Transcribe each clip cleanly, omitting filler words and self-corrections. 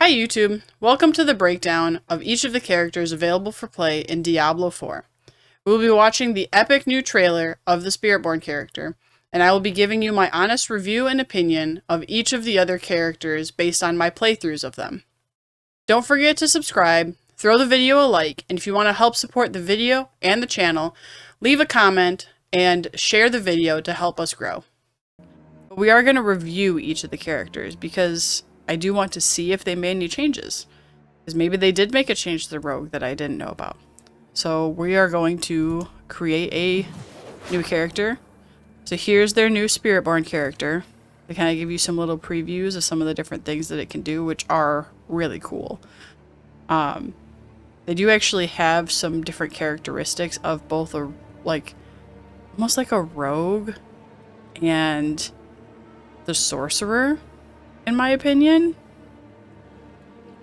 Hi YouTube, welcome to the breakdown of each of the characters available for play in Diablo 4. We will be watching the epic new trailer of the Spiritborn character, and I will be giving you my honest review and opinion of each of the other characters based on my playthroughs of them. Don't forget to subscribe, throw the video a like, and if you want to help support the video and the channel, leave a comment and share the video to help us grow. We are going to review each of the characters because I do want to see if they made any changes. Because maybe they did make a change to the rogue that I didn't know about. So we are going to create a new character. So here's their new Spiritborn character. They kind of give you some little previews of some of the different things that it can do, which are really cool. They do actually have some different characteristics of both a, almost like a rogue and the sorcerer, in my opinion,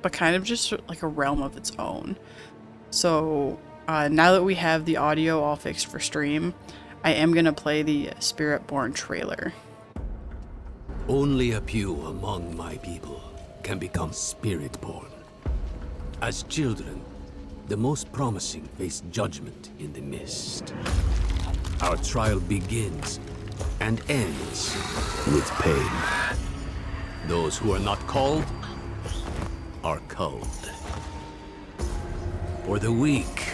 but kind of just like a realm of its own. So now that we have the audio all fixed for stream, I am going to play the Spiritborn trailer. Only a few among my people can become Spiritborn. As children, the most promising face judgment in the mist. Our trial begins and ends with pain. Those who are not called are culled. For the weak,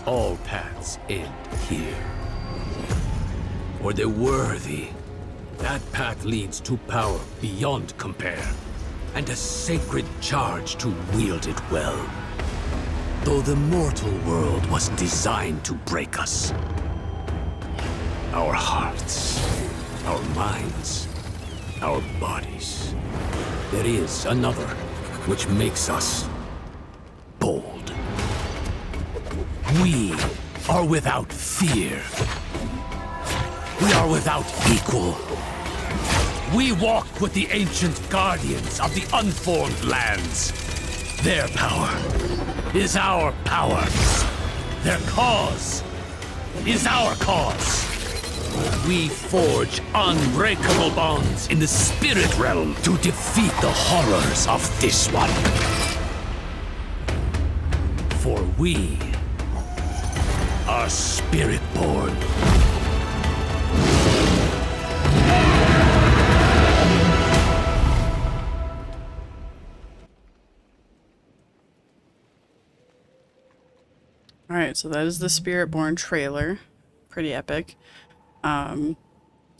all paths end here. For the worthy, that path leads to power beyond compare, and a sacred charge to wield it well. Though the mortal world was designed to break us, our hearts, our minds, our bodies, there is another which makes us bold. We are without fear. We are without equal. We walk with the ancient guardians of the unformed lands. Their power is our power. Their cause is our cause. We forge unbreakable bonds in the spirit realm to defeat the horrors of this one. For we are Spiritborn. Alright, so that is the Spiritborn trailer. Pretty epic.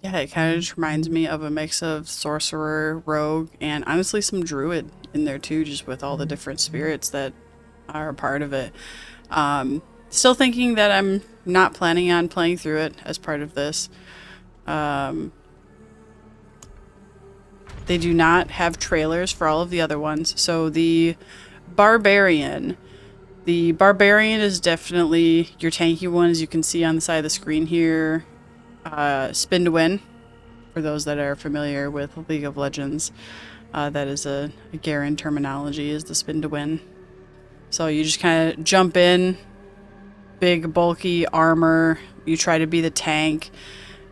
Yeah, it kind of just reminds me of a mix of sorcerer, rogue, and honestly some druid in there too, just with all the different spirits that are a part of it. Still thinking that I'm not planning on playing through it as part of this. They do not have trailers for all of the other ones. So the Barbarian is definitely your tanky one, as you can see on the side of the screen here. Spin to win, for those that are familiar with League of Legends. That is a Garen terminology, is the spin to win. So you just kind of jump in, big bulky armor, you try to be the tank,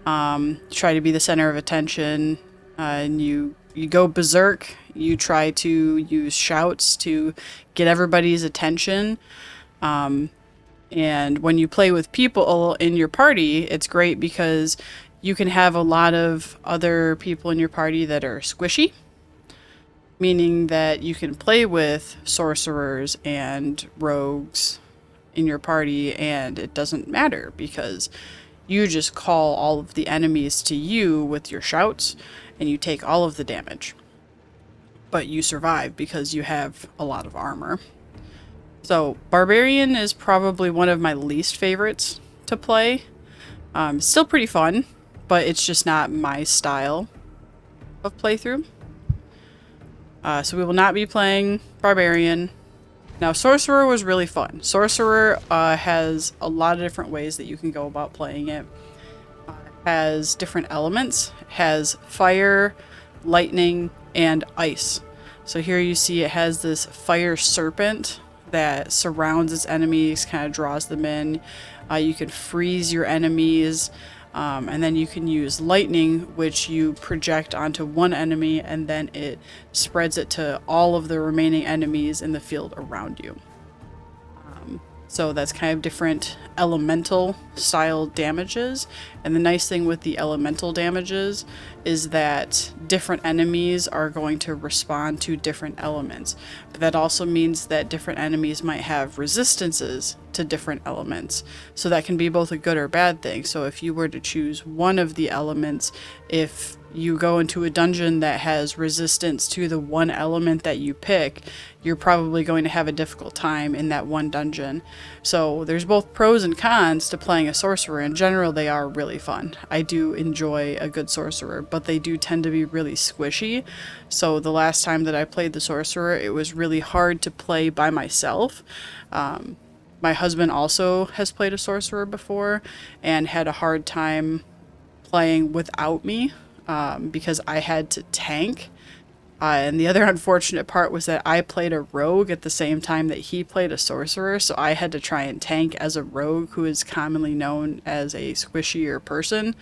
try to be the center of attention, and you go berserk. You try to use shouts to get everybody's attention. And when you play with people in your party, it's great because you can have a lot of other people in your party that are squishy, meaning that you can play with sorcerers and rogues in your party and it doesn't matter because you just call all of the enemies to you with your shouts and you take all of the damage. But you survive because you have a lot of armor. So Barbarian is probably one of my least favorites to play. Still pretty fun, but it's just not my style of playthrough. So we will not be playing Barbarian. Now Sorcerer was really fun. Sorcerer has a lot of different ways that you can go about playing it. Has different elements. It has fire, lightning, and ice. So here you see it has this fire serpent that surrounds its enemies, kind of draws them in. You can freeze your enemies. And then you can use lightning, which you project onto one enemy, and then it spreads it to all of the remaining enemies in the field around you. So that's kind of different elemental style damages. And the nice thing with the elemental damages is that different enemies are going to respond to different elements. But that also means that different enemies might have resistances to different elements. So that can be both a good or bad thing. So if you were to choose one of the elements, if you go into a dungeon that has resistance to the one element that you pick, you're probably going to have a difficult time in that one dungeon. So there's both pros and cons to playing a sorcerer. In general, they are really fun. I do enjoy a good sorcerer, but they do tend to be really squishy. So the last time that I played the sorcerer, it was really hard to play by myself. My husband also has played a sorcerer before and had a hard time playing without me. Because I had to tank. And the other unfortunate part was that I played a rogue at the same time that he played a sorcerer, so I had to try and tank as a rogue, who is commonly known as a squishier person.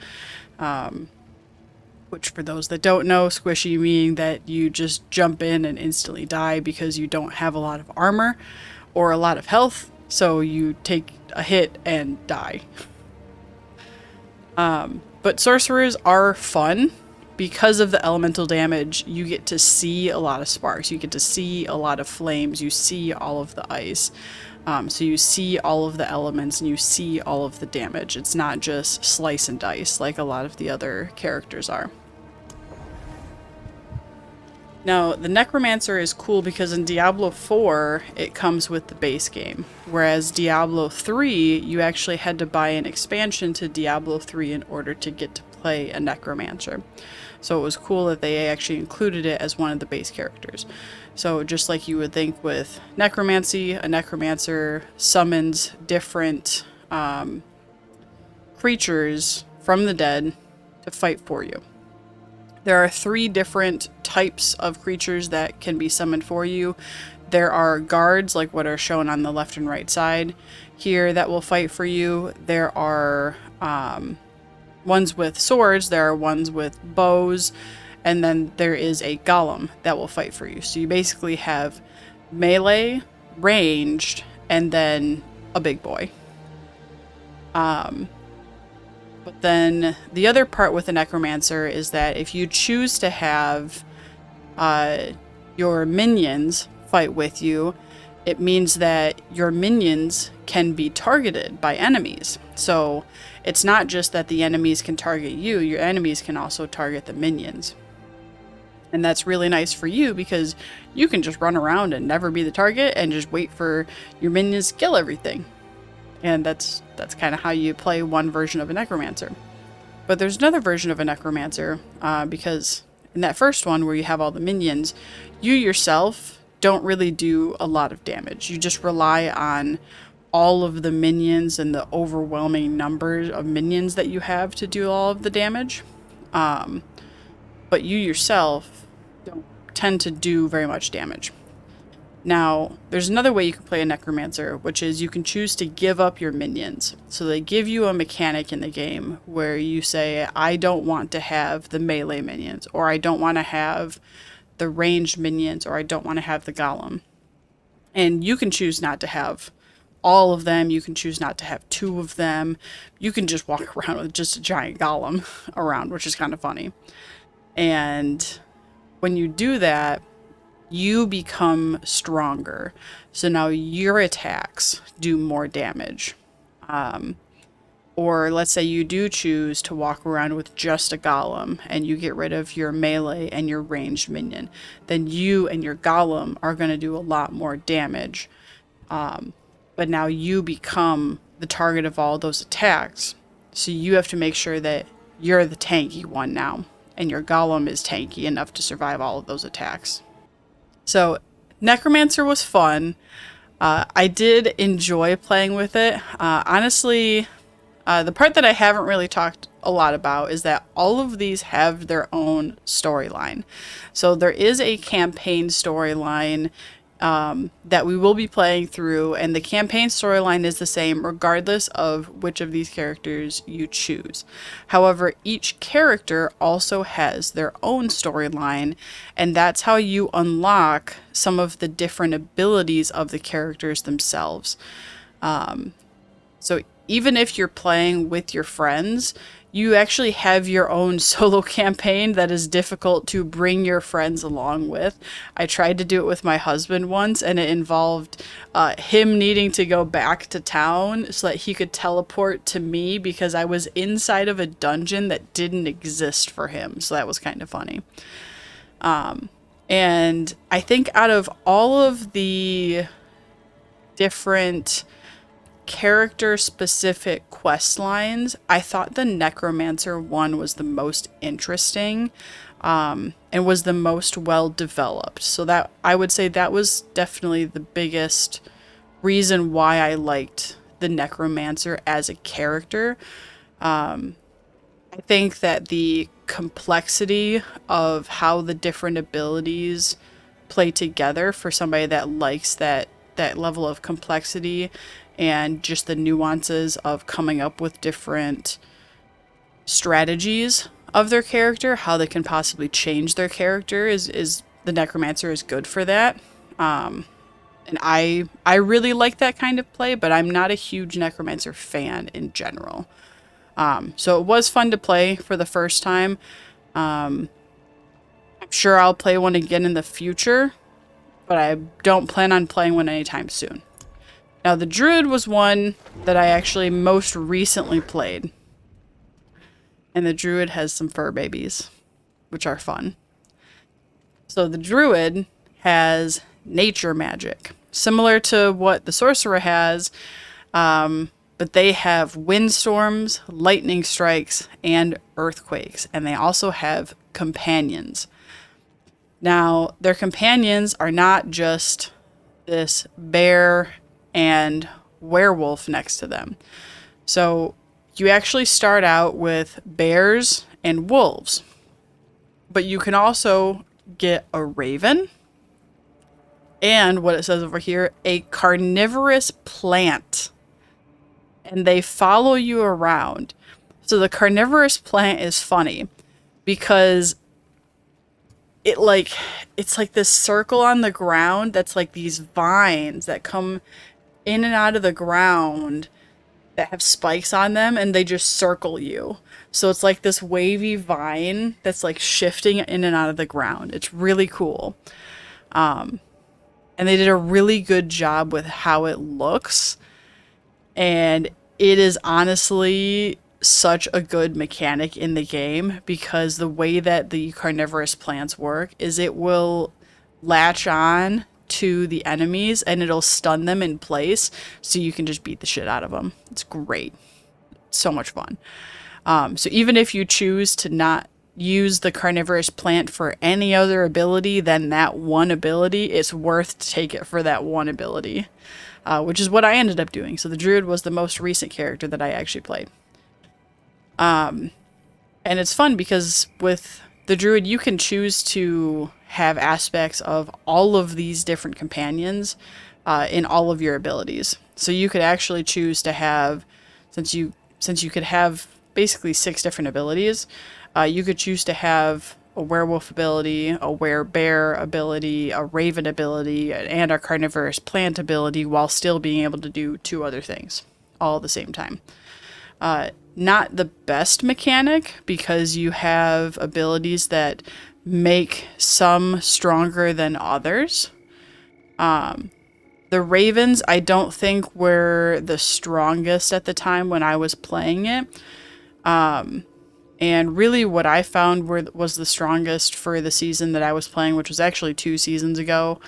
Which, for those that don't know, squishy meaning that you just jump in and instantly die because you don't have a lot of armor or a lot of health, so you take a hit and die. But sorcerers are fun because of the elemental damage. You get to see a lot of sparks. You get to see a lot of flames. You see all of the ice. So you see all of the elements and you see all of the damage. It's not just slice and dice like a lot of the other characters are. Now, the Necromancer is cool because in Diablo 4, it comes with the base game. Whereas Diablo 3, you actually had to buy an expansion to Diablo 3 in order to get to play a Necromancer. So it was cool that they actually included it as one of the base characters. So just like you would think with Necromancy, a Necromancer summons different creatures from the dead to fight for you. There are 3 different types of creatures that can be summoned for you. There are guards, like what are shown on the left and right side here, that will fight for you. There are ones with swords, there are ones with bows, and then there is a golem that will fight for you. So you basically have melee, ranged, and then a big boy. But then the other part with the Necromancer is that if you choose to have your minions fight with you, it means that your minions can be targeted by enemies. So it's not just that the enemies can target you, your enemies can also target the minions. And that's really nice for you because you can just run around and never be the target and just wait for your minions to kill everything. And that's kind of how you play one version of a Necromancer. But there's another version of a Necromancer, because in that first one where you have all the minions, you yourself don't really do a lot of damage. You just rely on all of the minions and the overwhelming numbers of minions that you have to do all of the damage. But you yourself don't tend to do very much damage. Now, there's another way you can play a Necromancer, which is you can choose to give up your minions. So they give you a mechanic in the game where you say, I don't want to have the melee minions, or I don't want to have the ranged minions, or I don't want to have the golem. And you can choose not to have all of them. You can choose not to have 2 of them. You can just walk around with just a giant golem around, which is kind of funny. And when you do that, you become stronger. So now your attacks do more damage. Or let's say you do choose to walk around with just a golem and you get rid of your melee and your ranged minion. Then you and your golem are going to do a lot more damage. But now you become the target of all those attacks. So you have to make sure that you're the tanky one now. And your golem is tanky enough to survive all of those attacks. So, Necromancer was fun. I did enjoy playing with it. Honestly, the part that I haven't really talked a lot about is that all of these have their own storyline. So there is a campaign storyline that we will be playing through, and the campaign storyline is the same regardless of which of these characters you choose. However, each character also has their own storyline, and that's how you unlock some of the different abilities of the characters themselves. So even if you're playing with your friends, you actually have your own solo campaign that is difficult to bring your friends along with. I tried to do it with my husband once, and it involved him needing to go back to town so that he could teleport to me because I was inside of a dungeon that didn't exist for him. So that was kind of funny. And I think out of all of the different character specific quest lines, I thought the necromancer one was the most interesting, and was the most well developed. So that, I would say, that was definitely the biggest reason why I liked the necromancer as a character. I think that the complexity of how the different abilities play together for somebody that likes that level of complexity and just the nuances of coming up with different strategies of their character, how they can possibly change their character, is the necromancer is good for that. And I really like that kind of play, but I'm not a huge necromancer fan in general. So it was fun to play for the first time. I'm sure I'll play one again in the future, but I don't plan on playing one anytime soon. Now, the druid was one that I actually most recently played. And the druid has some fur babies, which are fun. So the druid has nature magic, similar to what the sorcerer has, but they have windstorms, lightning strikes, and earthquakes. And they also have companions. Now, their companions are not just this bear and werewolf next to them. So you actually start out with bears and wolves, but you can also get a raven and, what it says over here, a carnivorous plant, and they follow you around. So the carnivorous plant is funny because it's like this circle on the ground that's like these vines that come in and out of the ground that have spikes on them, and they just circle you. So it's like this wavy vine that's like shifting in and out of the ground. It's really cool. And they did a really good job with how it looks. And it is honestly such a good mechanic in the game, because the way that the carnivorous plants work is it will latch on to the enemies and it'll stun them in place, so you can just beat the shit out of them. It's great. So much fun. So even if you choose to not use the carnivorous plant for any other ability than that one ability, it's worth to take it for that one ability, which is what I ended up doing. So the druid was the most recent character that I actually played. And it's fun because with the druid, you can choose to have aspects of all of these different companions in all of your abilities. So you could actually choose to have, since you could have basically 6 different abilities, you could choose to have a werewolf ability, a werebear ability, a raven ability, and a carnivorous plant ability, while still being able to do 2 other things all at the same time. Not the best mechanic, because you have abilities that make some stronger than others. The ravens, I don't think were the strongest at the time when I was playing it. And really what I found was the strongest for the season that I was playing, which was actually 2 seasons ago,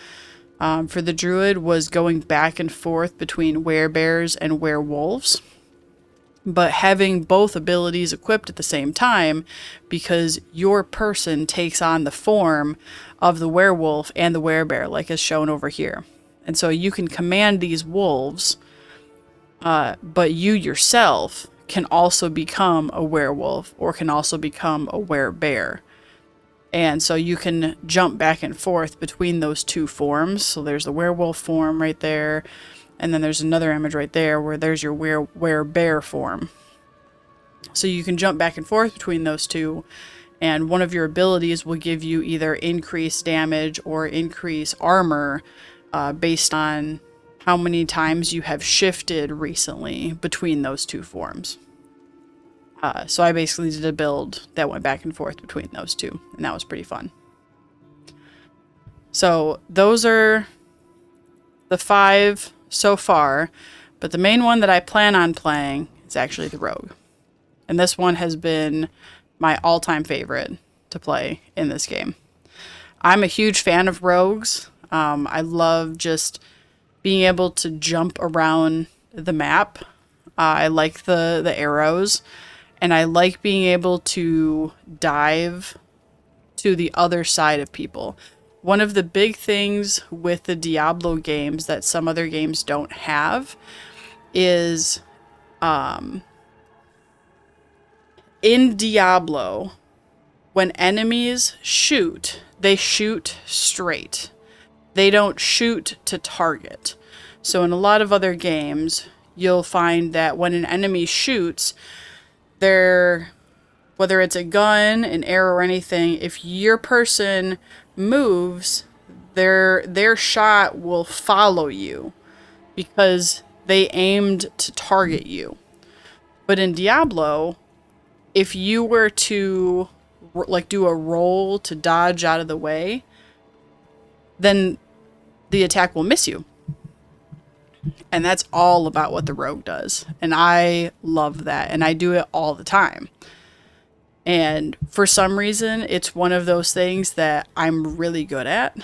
for the druid, was going back and forth between werebears and werewolves. But having both abilities equipped at the same time, because your person takes on the form of the werewolf and the werebear, like is shown over here. And so you can command these wolves, but you yourself can also become a werewolf, or can also become a werebear. And so you can jump back and forth between those two forms. So there's the werewolf form right there, and then there's another image right there where there's your werebear form. So you can jump back and forth between those two, and one of your abilities will give you either increased damage or increased armor based on how many times you have shifted recently between those two forms. So I basically did a build that went back and forth between those two, and that was pretty fun. So those are the 5 so far, but the main one that I plan on playing is actually the rogue. And this one has been my all-time favorite to play in this game. I'm a huge fan of rogues. I love just being able to jump around the map. I like the arrows. And I like being able to dive to the other side of people. One of the big things with the Diablo games that some other games don't have is in Diablo, when enemies shoot, they shoot straight. They don't shoot to target. So in a lot of other games, you'll find that when an enemy shoots, whether it's a gun, an arrow, or anything, if your person moves, their shot will follow you because they aimed to target you. But in Diablo, if you were to like do a roll to dodge out of the way, then the attack will miss you. And that's all about what the rogue does. And I love that. And I do it all the time. And for some reason, it's one of those things that I'm really good at.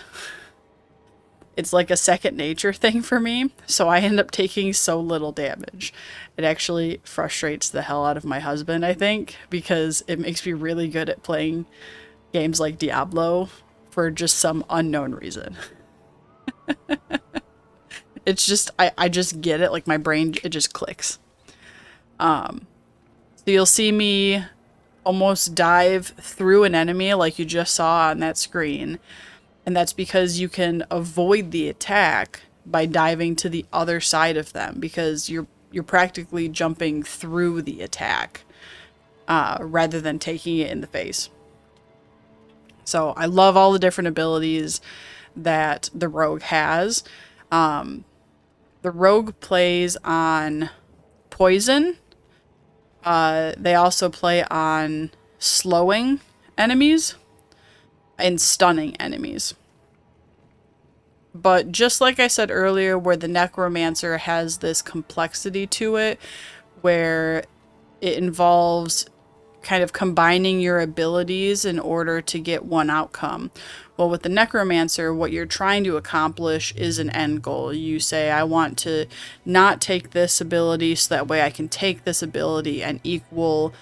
It's like a second nature thing for me. So I end up taking so little damage. It actually frustrates the hell out of my husband, I think, because it makes me really good at playing games like Diablo for just some unknown reason. It's just, I just get it. Like my brain, it just clicks. So you'll see me almost dive through an enemy like you just saw on that screen. And that's because you can avoid the attack by diving to the other side of them, because you're practically jumping through the attack rather than taking it in the face. So I love all the different abilities that the rogue has. The rogue plays on poison. They also play on slowing enemies and stunning enemies. But just like I said earlier, where the necromancer has this complexity to it, where it involves kind of combining your abilities in order to get one outcome. Well, with the necromancer, what you're trying to accomplish is an end goal. You say, I want to not take this ability so that way I can take this ability and equal,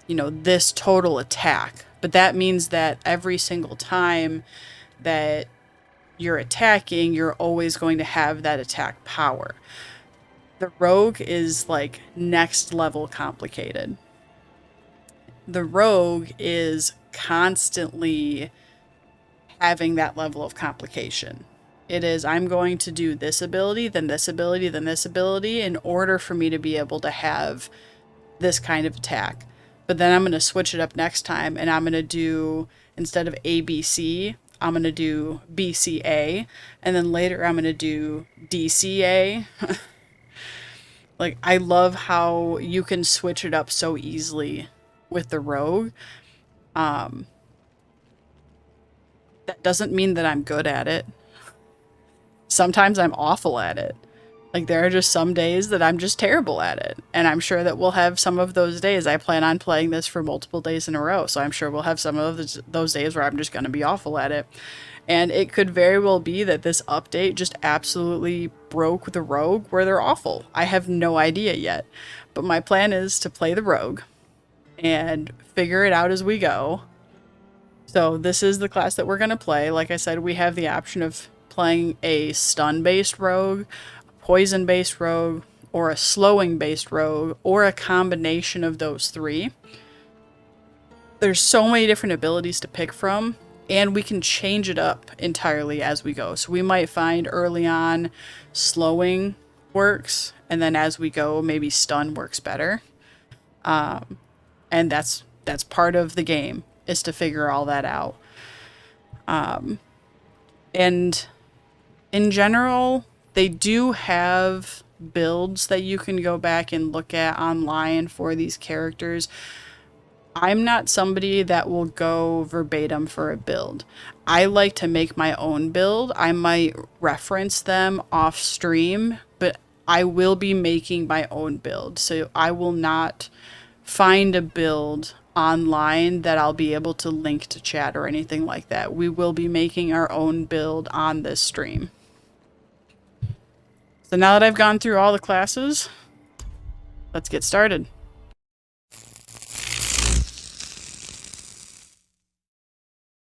this total attack. But that means that every single time that you're attacking, you're always going to have that attack power. The rogue is like next level complicated. The rogue is constantly having that level of complication. It is, I'm going to do this ability, then this ability, then this ability in order for me to be able to have this kind of attack. But then I'm going to switch it up next time, and I'm going to do, instead of ABC, I'm going to do BCA, and then later I'm going to do DCA. Like, I love how you can switch it up so easily with the rogue. That doesn't mean that I'm good at it. Sometimes I'm awful at it. Like, there are just some days that I'm just terrible at it. And I'm sure that we'll have some of those days. I plan on playing this for multiple days in a row. So I'm sure we'll have some of those days where I'm just going to be awful at it. And it could very well be that this update just absolutely broke the rogue where they're awful. I have no idea yet. But my plan is to play the rogue and figure it out as we go. So this is the class that we're going to play. Like I said, we have the option of playing a stun-based rogue, poison-based rogue, or a slowing-based rogue, or a combination of those three. there's so many different abilities to pick from, and we can change it up entirely as we go. So we might find early on slowing works, and then as we go, maybe stun works better. And that's part of the game, is to figure all that out. And in general, they do have builds that you can go back and look at online for these characters. I'm not somebody that will go verbatim for a build. I like to make my own build. I might reference them off stream, but I will be making my own build. So I will not find a build online that I'll be able to link to chat or anything like that. We will be making our own build on this stream. So now that I've gone through all the classes, let's get started.